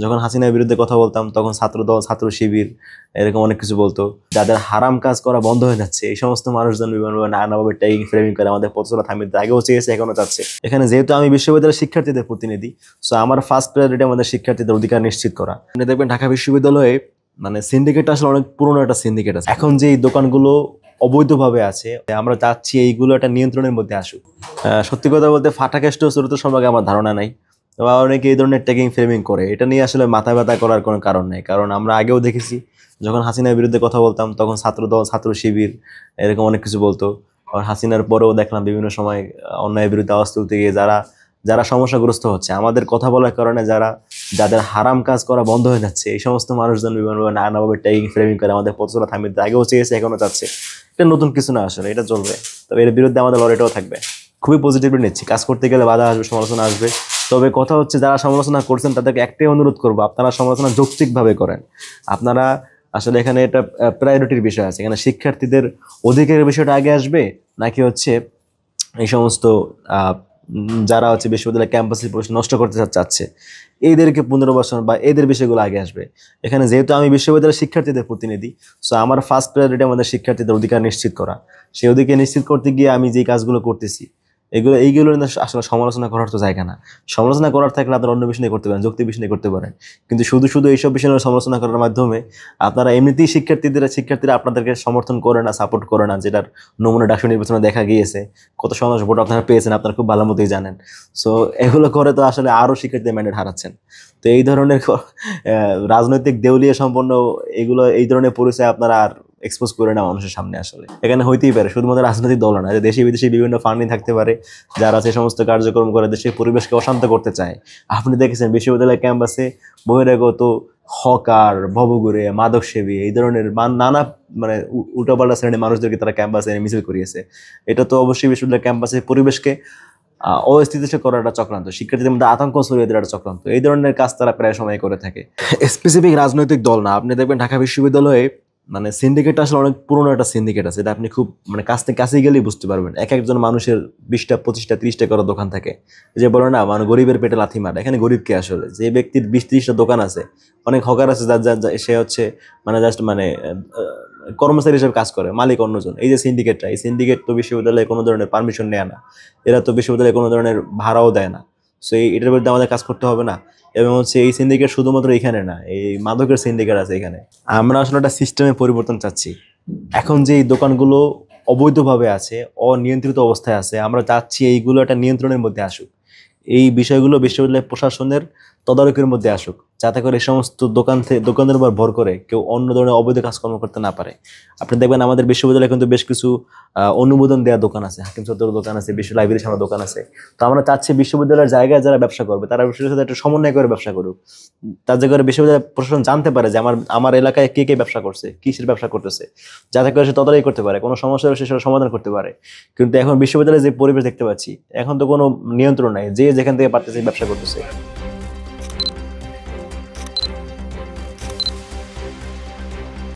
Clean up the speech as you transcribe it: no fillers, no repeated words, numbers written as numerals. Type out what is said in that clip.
যখন হাসিনার বিরুদ্ধে কথা বলতাম তখন ছাত্রদল, ছাত্র শিবির এরকম অনেক কিছু বলতো। যাদের হারাম কাজ করা বন্ধ হয়ে যাচ্ছে এই সমস্ত মানুষজন বিভিন্নভাবে নানাভাবে ট্যাগিং ফ্রেমিং করে আমাদের পথ চলা থামিয়ে দিতে আগেও চেয়েছে, এখনো চাচ্ছে। এখানে যেহেতু আমি বিশ্ববিদ্যালয়ের শিক্ষার্থীদের প্রতিনিধি, সো আমার ফার্স্ট প্রায়োরিটি আমাদের শিক্ষার্থীদের অধিকার নিশ্চিত করা। আপনি দেখবেন ঢাকা বিশ্ববিদ্যালয়ে মানে সিন্ডিকেট আসলে অনেক পুরনো একটা সিন্ডিকেট আছে। এখন যে এই দোকানগুলো অবৈধভাবে আছে, আমরা চাচ্ছি এইগুলো একটা নিয়ন্ত্রণের মধ্যে আসুক। সত্যি কথা বলতে ফাটাকেষ্ট চরিত্র সম্পর্কে আমার ধারণা নাই, বা অনেকে এই ধরনের ট্যাগিং ফ্রেমিং করে। এটা নিয়ে আসলে মাথা ব্যথা করার কোনো কারণ নেই, কারণ আমরা আগেও দেখেছি যখন হাসিনার বিরুদ্ধে কথা বলতাম তখন ছাত্রদল, ছাত্র শিবির এরকম অনেক কিছু বলতো। আর হাসিনার পরেও দেখলাম বিভিন্ন সময় অন্যায়ের বিরুদ্ধে আওয়াজ তুলতে গিয়ে যারা যারা সমস্যাগ্রস্ত হচ্ছে, আমাদের কথা বলার কারণে যাদের হারাম কাজ করা বন্ধ হয়ে যাচ্ছে এই সমস্ত মানুষজন বিভিন্নভাবে নানাভাবে ট্যাগিং ফ্রেমিং করে আমাদের পথ চলা থামিয়ে দিতে আগেও চেয়েছে, এখনো চাচ্ছে। এটা নতুন কিছু না, আসলে এটা চলবে। তবে এর বিরুদ্ধে আমাদের লড়াইটাও থাকবে। খুবই পজিটিভলি নিচ্ছি। কাজ করতে গেলে বাধা আসবে, সমালোচনা আসবে। তবে কথা হচ্ছে, যারা সমালোচনা করছেন তাদেরকে একটাই অনুরোধ করবো, আপনারা সমালোচনা যৌক্তিকভাবে করেন। আপনারা আসলে এখানে এটা প্রায়োরিটির বিষয় আছে। এখানে শিক্ষার্থীদের অধিকারের বিষয়টা আগে আসবে, নাকি হচ্ছে এই সমস্ত যারা হচ্ছে বিশ্ববিদ্যালয় ক্যাম্পাসের পরিবেশ নষ্ট করতে চাচ্ছে এইদেরকে পুনর্বাসন বা এদের বিষয়গুলো আগে আসবে। এখানে যেহেতু আমি বিশ্ববিদ্যালয়ের শিক্ষার্থীদের প্রতিনিধি, সো আমার ফার্স্ট প্রায়োরিটি আমাদের শিক্ষার্থীদের অধিকার নিশ্চিত করা। সেই অধিকার নিশ্চিত করতে গিয়ে আমি যে কাজগুলো করতেছি এইগুলো আসলে সমালোচনা করার তো জায়গা না। সমালোচনা করার থাকলে আপনারা অন্য বিষয় নিয়ে করতে পারেন, যৌক্তিক বিষয় নিয়ে করতে পারেন। কিন্তু শুধু শুধু এইসব বিষয় নিয়ে সমালোচনা করার মাধ্যমে আপনারা এমনিতেই শিক্ষার্থীরা আপনাদেরকে সমর্থন করে না, সাপোর্ট করে না, যেটার নমুনা ডাকসু নির্বাচনে দেখা গিয়েছে। কত শতাংশ ভোট আপনারা পেয়েছেন আপনারা খুব ভালো মতোই জানেন। সো এগুলো করে তো আসলে আরও শিক্ষার্থীদের ম্যান্ডেট হারাচ্ছেন। তো এই ধরনের রাজনৈতিক দেউলিয়া সম্পন্ন এই ধরনের পরিচয় আপনারা আর এক্সপোজ করে না মানুষের সামনে। আসলে এখানে হইতেই পারে শুধুমাত্র রাজনৈতিক দল না, যে দেশে বিদেশে বিভিন্ন ফান্ডিং থাকতে পারে যারা সে সমস্ত কার্যক্রম করে দেশের পরিবেশকে অশান্ত করতে চায়। আপনি দেখেছেন বিশ্ববিদ্যালয় ক্যাম্পাসে বহিরাগত হকার, ভবঘুরে, মাদকসেবী এই ধরনের নানা মানে উল্টাপাল্টা শ্রেণীর মানুষদেরকে তারা ক্যাম্পাসে মিছিল করিয়েছে। এটা তো অবশ্যই বিশ্ববিদ্যালয় ক্যাম্পাসের পরিবেশকে অস্থিতিশীল করার একটা চক্রান্ত, শিক্ষার্থীদের মধ্যে আতঙ্ক ছড়িয়ে দেওয়ার একটা চক্রান্ত। এই ধরনের কাজ তারা প্রায় সময় করে থাকে। স্পেসিফিক রাজনৈতিক দল না, আপনি দেখবেন ঢাকা বিশ্ববিদ্যালয়ে মানে সিন্ডিকেট আসলে অনেক পুরনো একটা সিন্ডিকেট আছে। এটা আপনি খুব মানে কাছে গেলেই বুঝতে পারবেন। এক একজন মানুষের 20টা 25টা 30টা করে দোকান থাকে। যে বলে না মানে গরিবের পেটে লাথি মার, এখানে গরিব কে আসলে? যে ব্যক্তির 20-30টা দোকান আছে, অনেক হকার আছে সে হচ্ছে মানে জাস্ট মানে কর্মচারী হিসেবে কাজ করে, মালিক অন্যজন। এই যে এই সিন্ডিকেট তো বিশ্ববিদ্যালয়ে কোনো ধরনের পারমিশন নেয় না, এরা তো বিশ্ববিদ্যালয়ে কোনো ধরনের ভাড়াও দেয় না। সো এটার বিরুদ্ধে আমাদের কাজ করতে হবে না? এবং হচ্ছে এই সিন্ডিকেট শুধুমাত্র এখানে না, এই মাদকের সিন্ডিকেট আছে এখানে। আমরা আসলে একটা সিস্টেমে পরিবর্তন চাচ্ছি। এখন যে এই দোকানগুলো অবৈধভাবে আছে, অনিয়ন্ত্রিত অবস্থায় আছে, আমরা চাচ্ছি এইগুলো একটা নিয়ন্ত্রণের মধ্যে আসুক। এই বিষয়গুলো বিশ্ববিদ্যালয় প্রশাসনের তদারকির মধ্যে আসুক, যাতে করে এই সমস্ত দোকানের উপর ভর করে কেউ অন্য ধরনের অবৈধ কাজকর্ম করতে না পারে। আপনি দেখবেন আমাদের বিশ্ববিদ্যালয়ে কিন্তু বেশ কিছু অনুমোদন দেওয়া দোকান আছে, হাকিম চত্বরের দোকান আছে, বিশ্ব লাইব্রেরির সামনে দোকান আছে। তো আমরা চাচ্ছি বিশ্ববিদ্যালয়ের জায়গায় যারা ব্যবসা করবে তারা বিশ্ববিদ্যালয়ের সাথে একটা সমন্বয় করে ব্যবসা করুক। তার করে বিশ্ববিদ্যালয় প্রশাসন জানতে পারে যে আমার এলাকায় কে কে ব্যবসা করছে, কিসের ব্যবসা করতেছে, যাতে করে সে তদারকি করতে পারে, কোনো সমস্যা হলে সেটা সমাধান করতে পারে। কিন্তু এখন বিশ্ববিদ্যালয়ে যে পরিবেশ দেখতে পাচ্ছি, এখন তো কোনো নিয়ন্ত্রণ নাই, যে যেখান থেকে পারতেছে ব্যবসা করতেছে।